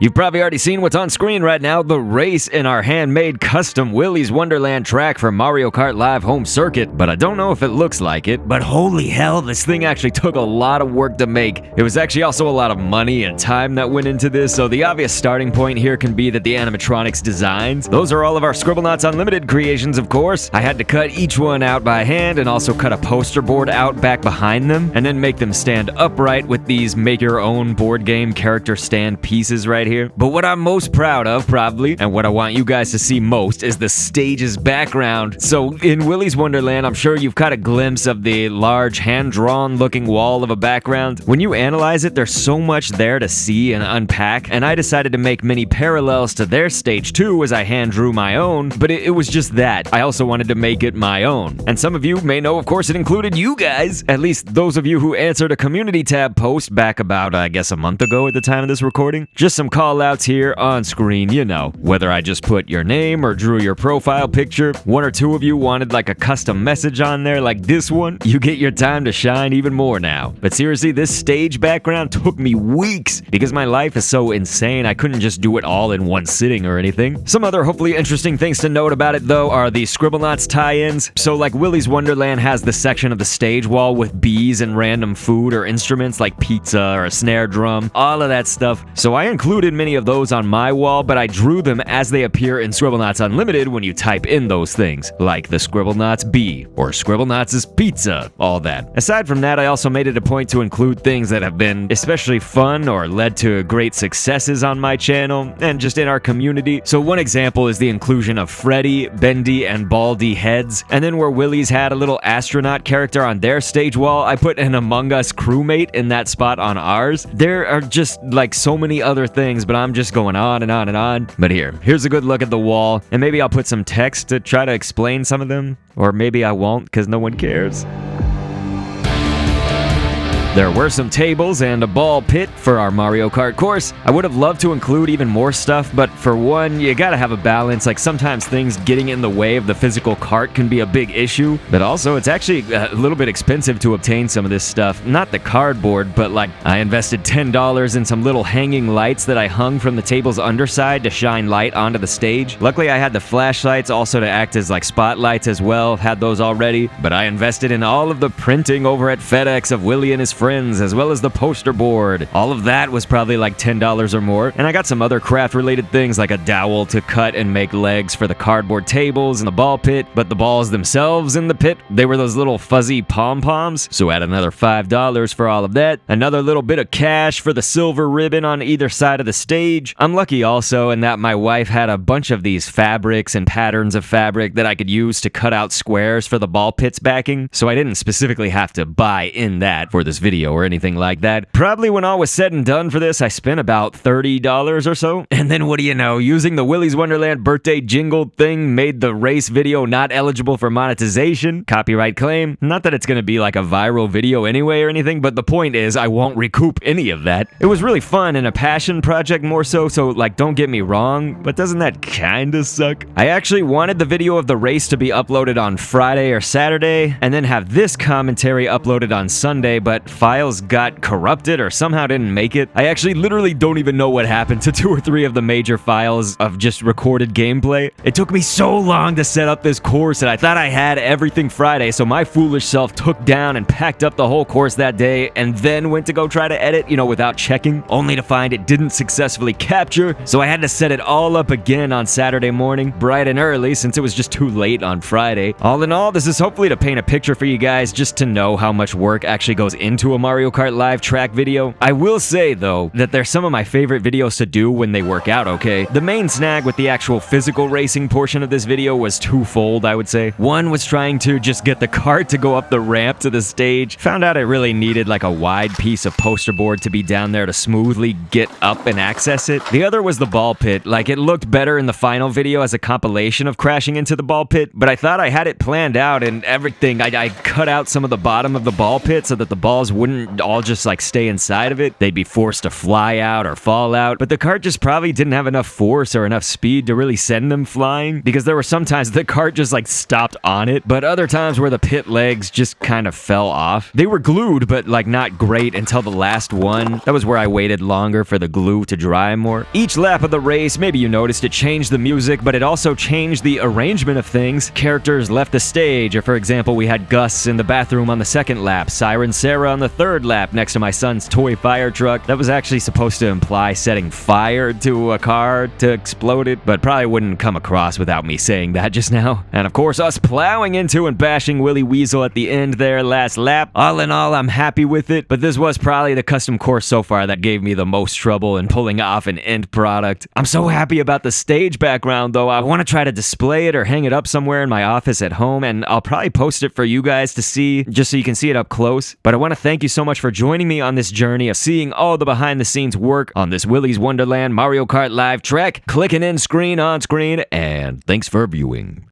You've probably already seen what's on screen right now, the race in our handmade custom Willys Wonderland track for Mario Kart Live Home Circuit, but I don't know if it looks like it. But holy hell, this thing actually took a lot of work to make. It was actually also a lot of money and time that went into this, so the obvious starting point here can be that the animatronics designs. Those are all of our Scribblenauts Unlimited creations, of course. I had to cut each one out by hand and also cut a poster board out back behind them, and then make them stand upright with these make-your-own board game character stand pieces right here. But what I'm most proud of, probably, and what I want you guys to see most, is the stage's background. So in Willys Wonderland, I'm sure you've caught a glimpse of the large hand-drawn looking wall of a background. When you analyze it, there's so much there to see and unpack, and I decided to make many parallels to their stage too as I hand-drew my own, but it was just that. I also wanted to make it my own. And some of you may know, of course, it included you guys, at least those of you who answered a community tab post back about, I guess, a month ago at the time of this recording. Just some call-outs here on screen, you know, whether I just put your name or drew your profile picture. One or two of you wanted like a custom message on there like this one. You get your time to shine even more now. But seriously, this stage background took me weeks because my life is so insane I couldn't just do it all in one sitting or anything. Some other hopefully interesting things to note about it though are the Scribblenauts tie-ins. So like Willys Wonderland has the section of the stage wall with bees and random food or instruments like pizza or a snare drum, all of that stuff. So I included many of those on my wall, but I drew them as they appear in Scribblenauts Unlimited when you type in those things, like the Scribblenauts bee or Scribblenauts' pizza, all that. Aside from that, I also made it a point to include things that have been especially fun or led to great successes on my channel and just in our community. So one example is the inclusion of Freddy, Bendy, and Baldy heads, and then where Willys had a little astronaut character on their stage wall, I put an Among Us crewmate in that spot on ours. There are just like so many other things, but I'm just going on and on and on. But here's a good look at the wall, and maybe I'll put some text to try to explain some of them, or maybe I won't because no one cares. There were some tables and a ball pit for our Mario Kart course. I would have loved to include even more stuff, but for one, you gotta have a balance. Like sometimes things getting in the way of the physical cart can be a big issue, but also it's actually a little bit expensive to obtain some of this stuff. Not the cardboard, but like I invested $10 in some little hanging lights that I hung from the table's underside to shine light onto the stage. Luckily, I had the flashlights also to act as like spotlights as well, had those already, but I invested in all of the printing over at FedEx of Willy and his friends, as well as the poster board. All of that was probably like $10 or more, and I got some other craft related things like a dowel to cut and make legs for the cardboard tables and the ball pit, but the balls themselves in the pit, they were those little fuzzy pom-poms, so add another $5 for all of that. Another little bit of cash for the silver ribbon on either side of the stage. I'm lucky also in that my wife had a bunch of these fabrics and patterns of fabric that I could use to cut out squares for the ball pit's backing, so I didn't specifically have to buy in that for this video or anything like that. Probably when all was said and done for this, I spent about $30 or so. And then what do you know, using the Willys Wonderland birthday jingle thing made the race video not eligible for monetization. Copyright claim. Not that it's gonna be like a viral video anyway or anything, but the point is I won't recoup any of that. It was really fun and a passion project more so like don't get me wrong, but doesn't that kinda suck? I actually wanted the video of the race to be uploaded on Friday or Saturday, and then have this commentary uploaded on Sunday, but files got corrupted or somehow didn't make it. I actually literally don't even know what happened to 2 or 3 of the major files of just recorded gameplay. It took me so long to set up this course and I thought I had everything Friday, so my foolish self took down and packed up the whole course that day and then went to go try to edit, without checking, only to find it didn't successfully capture, so I had to set it all up again on Saturday morning, bright and early since it was just too late on Friday. All in all, this is hopefully to paint a picture for you guys just to know how much work actually goes into a Mario Kart Live track video. I will say, though, that they're some of my favorite videos to do when they work out, okay? The main snag with the actual physical racing portion of this video was twofold, I would say. One was trying to just get the cart to go up the ramp to the stage. Found out it really needed like a wide piece of poster board to be down there to smoothly get up and access it. The other was the ball pit. Like, it looked better in the final video as a compilation of crashing into the ball pit, but I thought I had it planned out and everything. I cut out some of the bottom of the ball pit so that the balls wouldn't all just like stay inside of it. They'd be forced to fly out or fall out, but the cart just probably didn't have enough force or enough speed to really send them flying, because there were some times the cart just like stopped on it, but other times where the pit legs just kind of fell off. They were glued, but like not great until the last one. That was where I waited longer for the glue to dry more. Each lap of the race, maybe you noticed, it changed the music, but it also changed the arrangement of things. Characters left the stage, or for example, we had Gus in the bathroom on the second lap, Siren Sarah on the third lap next to my son's toy fire truck. That was actually supposed to imply setting fire to a car to explode it, but probably wouldn't come across without me saying that just now. And of course, us plowing into and bashing Willy Weasel at the end there last lap. All in all, I'm happy with it, but this was probably the custom course so far that gave me the most trouble in pulling off an end product. I'm so happy about the stage background though. I want to try to display it or hang it up somewhere in my office at home, and I'll probably post it for you guys to see, just so you can see it up close. But I want to thank you so much for joining me on this journey of seeing all the behind the scenes work on this Willys Wonderland Mario Kart Live track. Click an end screen on screen, and thanks for viewing.